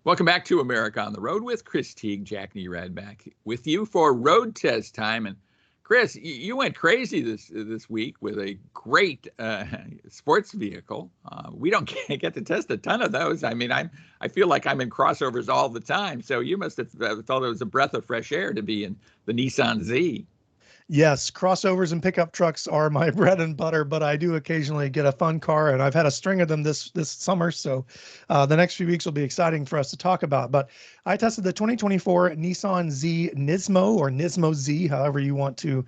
Welcome back to America on the Road with Chris Teague, Jack Nerad back with you for road test time. And Chris, you went crazy this week with a great sports vehicle. We don't get to test a ton of those. I mean, I feel like I'm in crossovers all the time. So you must have thought it was a breath of fresh air to be in the Nissan Z. Yes, crossovers and pickup trucks are my bread and butter, but I do occasionally get a fun car, and I've had a string of them this summer. So the next few weeks will be exciting for us to talk about. But I tested the 2024 Nissan Z NISMO, or NISMO Z, however you want to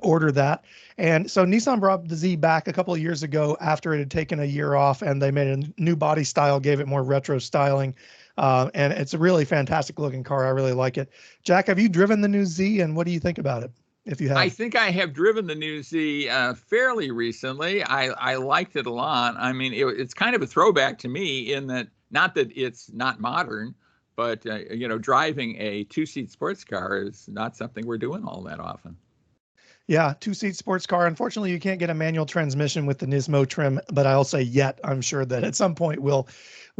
order that. And so Nissan brought the Z back a couple of years ago after it had taken a year off, and they made a new body style, gave it more retro styling. And it's a really fantastic looking car. I really like it. Jack, have you driven the new Z, and what do you think about it? If you have. I think I have driven the new Z fairly recently. I liked it a lot. I mean, it's kind of a throwback to me in that, not that it's not modern, but driving a two-seat sports car is not something we're doing all that often. Yeah, two-seat sports car. Unfortunately, you can't get a manual transmission with the Nismo trim, but I'll say yet. I'm sure that at some point we'll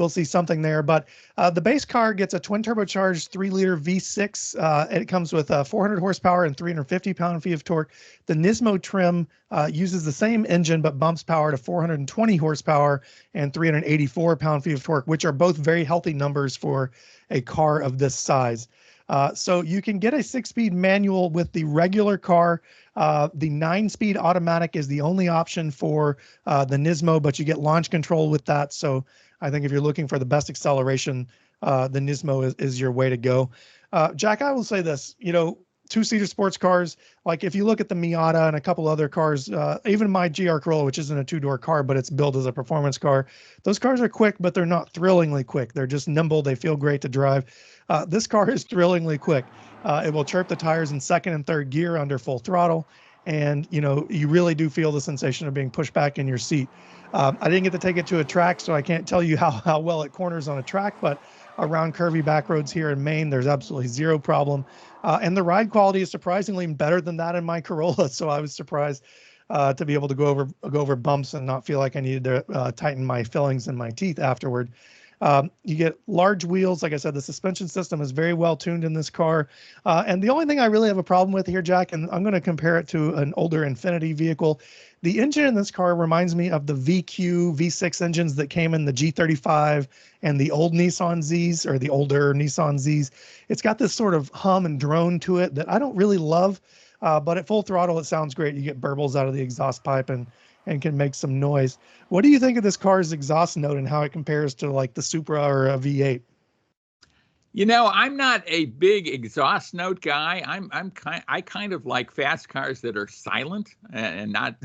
see something there. But the base car gets a twin turbocharged 3-liter V6. It comes with 400 horsepower and 350 pound-feet of torque. The Nismo trim uses the same engine but bumps power to 420 horsepower and 384 pound-feet of torque, which are both very healthy numbers for a car of this size. So you can get a 6-speed manual with the regular car. The 9-speed automatic is the only option for the Nismo, but you get launch control with that. So I think if you're looking for the best acceleration, the Nismo is your way to go. Jack, I will say this, two-seater sports cars, like if you look at the Miata and a couple other cars, even my GR Corolla, which isn't a two-door car, but it's built as a performance car, those cars are quick, but they're not thrillingly quick. They're just nimble. They feel great to drive. This car is thrillingly quick. It will chirp the tires in second and third gear under full throttle. And, you really do feel the sensation of being pushed back in your seat. I didn't get to take it to a track, so I can't tell you how well it corners on a track, but around curvy back roads here in Maine, there's absolutely zero problem. And the ride quality is surprisingly better than that in my Corolla. So I was surprised to be able to go over bumps and not feel like I needed to tighten my fillings in my teeth afterward. You get large wheels. Like I said, the suspension system is very well tuned in this car. And the only thing I really have a problem with here, Jack, and I'm going to compare it to an older Infiniti vehicle. The engine in this car reminds me of the VQ V6 engines that came in the G35 and the old Nissan Zs, or the older Nissan Zs. It's got this sort of hum and drone to it that I don't really love, but at full throttle, it sounds great. You get burbles out of the exhaust pipe and can make some noise. What do you think of this car's exhaust note and how it compares to like the Supra or a V8? I'm not a big exhaust note guy. I kind of like fast cars that are silent and not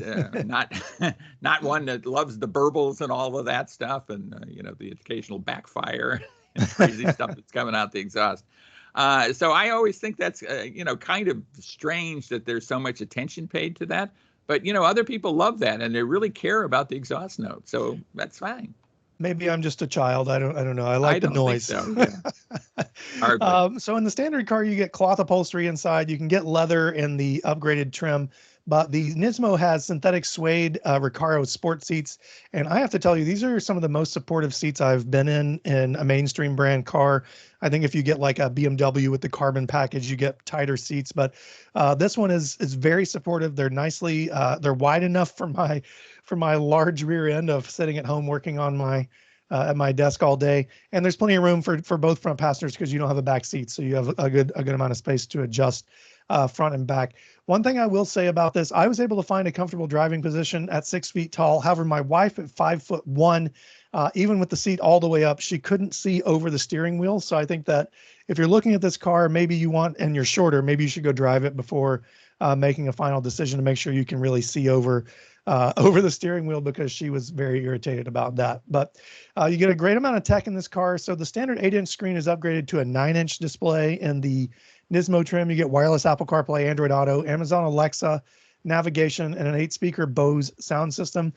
not one that loves the burbles and all of that stuff, and the occasional backfire and crazy stuff that's coming out the exhaust. So I always think that's kind of strange that there's so much attention paid to that. But other people love that and they really care about the exhaust note, so that's fine. Maybe I'm just a child. I don't know. I like the noise. So, yeah. So in the standard car, you get cloth upholstery inside. You can get leather in the upgraded trim, but the Nismo has synthetic suede Recaro sport seats. And I have to tell you, these are some of the most supportive seats I've been in a mainstream brand car. I think if you get like a BMW with the carbon package, you get tighter seats, but this one is very supportive. They're they're wide enough for my large rear end of sitting at home working on at my desk all day. And there's plenty of room for both front passengers because you don't have a back seat. So you have a good amount of space to adjust front and back. One thing I will say about this, I was able to find a comfortable driving position at 6 feet tall. However, my wife at 5'1", even with the seat all the way up, she couldn't see over the steering wheel. So I think that if you're looking at this car, maybe and you're shorter, maybe you should go drive it before making a final decision to make sure you can really see over the steering wheel, because she was very irritated about that. But you get a great amount of tech in this car. So the standard 8-inch screen is upgraded to a 9-inch display in the Nismo trim. You get wireless Apple CarPlay, Android Auto, Amazon Alexa, navigation, and an 8-speaker Bose sound system.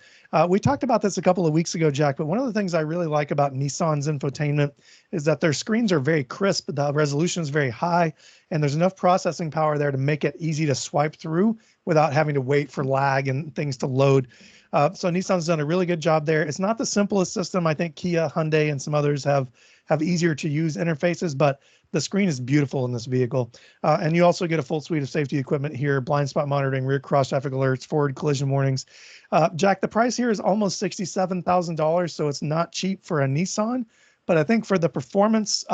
We talked about this a couple of weeks ago, Jack, but one of the things I really like about Nissan's infotainment is that their screens are very crisp, the resolution is very high, and there's enough processing power there to make it easy to swipe through without having to wait for lag and things to load. So Nissan's done a really good job there. It's not the simplest system. I think Kia, Hyundai, and some others have have easier to use interfaces, but the screen is beautiful in this vehicle. And you also get a full suite of safety equipment here: blind spot monitoring, rear cross traffic alerts, forward collision warnings. Jack, the price here is almost $67,000, so it's not cheap for a Nissan. But I think for the performance,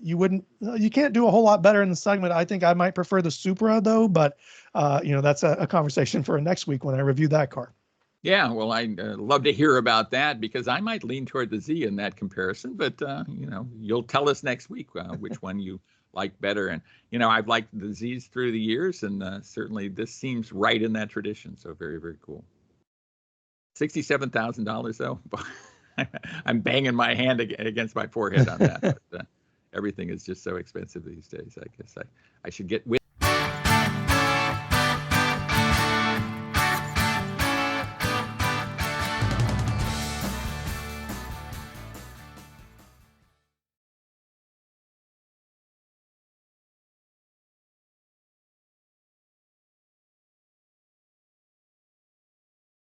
you can't do a whole lot better in the segment. I think I might prefer the Supra though, but that's a conversation for next week when I review that car. Yeah, well, I'd love to hear about that, because I might lean toward the Z in that comparison. But you'll tell us next week which one you like better. And I've liked the Z's through the years, and certainly this seems right in that tradition. So very, very cool. $67,000 though. I'm banging my hand against my forehead on that. But everything is just so expensive these days. I guess I should get with